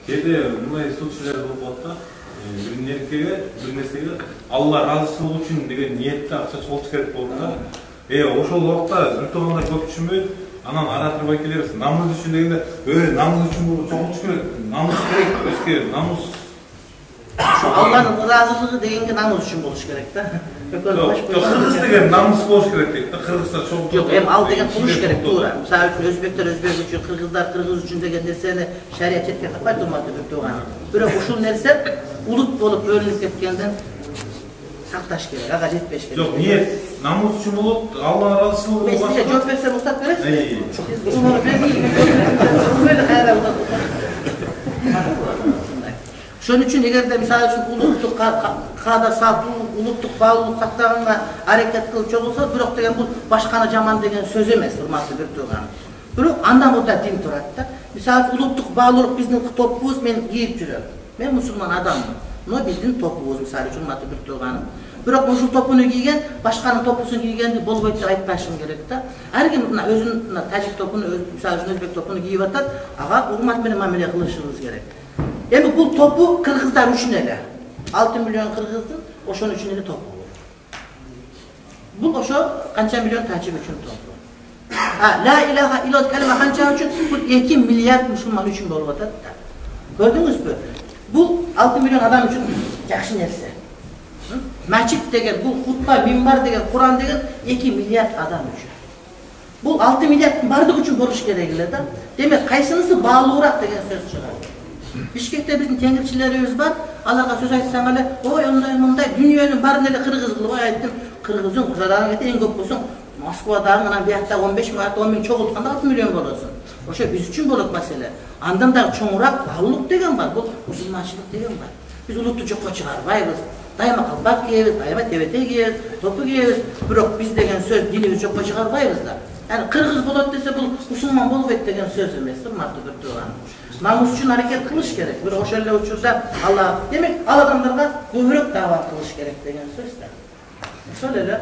Кээде мындай случайлар болуп калат да. Бир неркеге, бир нерсеге Алла ыраазычылыгы үчүн деген ниетте акча чогултуш керек болот да. Ошол убакта бир томонда көп түшүнбөйт, анан аратырбай келебиз. Намыс үчүн дегенде, намыс үчүн чогултуш керек. Намыс керек, өзгө намус. Алланын ыраазычылыгы дегенге намыс үчүн болуш керек да. Кыргыз деген намыс болуш керек дейт да. Кыргыздар чогултуп. Жок, эми ал деген кылыш керек туура. Мисалы үчүн өзбектер өзбек үчүн, кыргыздар кыргыз үчүн деген нерсени шарият четке какпайт урматтуу бир тууган. Бирок ушул нерсе улут болуп бөлүнүп кеткенден сакташ керек, ага жетпеш керек. Жок, ниет намыс үчүн болот, Алла ыраазычылыгы Мен сизге жооп берсем устап бересизби? Ошон үчүн эгерде мисалы үчүн улуттук каада салтуу, улуттук баалуулук сактаганга аракет кылып чогулса, бирок деген бул башканы жаман деген сөз эмес, урматтуу бир тууган. Бирок андан мурда дин турат да. Мисалы улуттук баалуулук биздин топубуз, мен кийип жүрөм. Мен мусулман адаммын. Но биздин топубуз мисалы үчүн урматтуу бир тууганым. Бирок ушул топуну кийген, башканын топусун кийгенди болбойт деп айтпашым керек да. Ар ким мына өзүнүн тажик топуну, мисалы үчүн өзбек топуну кийип атат, ага урмат менен мамиле кылышыбыз керек. Эми бул топу кыргыздар үчүн эле. 6 миллион кыргыздын ошон үчүн эле топу. Бул ошо канча миллион тажик үчүн топу. Ла илаха иллаллах калима канча үчүн? Бул 2 миллиард мусулман үчүн болуп атат да. Көрдүңүзбү? Бул 6 миллион адам үчүн жакшы нерсе. Мәчит деген, бул хутба, минбар деген, Куран деген 2 миллиард адам үчүн. Бул 6 миллиарддын бардыгы үчүн болуш керек эле да. Демек, кайсынысы баалуураак деген сөз чыгат. Бишкекте биздин теңирчилерибиз бар, аларга сөз айтсаң эле, ой ондай мындай дүйнөнүн баарын эле кыргыз кылып айттым. Кыргыздын кыргыздардан эң көп болсоң, Москвадагы анан биякта 15 миң, 10 миң чогултканда 6 миллион болосуң. Ошо биз үчүн болот маселе. Андан да чоңураак баалуулук деген бар, бул мусулманчылык деген бар. Биз улутту жокко чыгарбайбыз. Дайыма калпак кийебиз, дайыма тебете кийебиз, топу кийебиз. Бирок биз деген сөз динибиз жокко чыгарбайбыз да. Yani Kırgız болот dese бул мусулман болбойт деген сөз эмес, урматтуу бир тууган. Намус үчүн аракет кылыш керек. Бирок ошол эле учурда Алла, демек ал адамдарга көбүрөөк даават кылыш керек деген сөз да. Ошол эле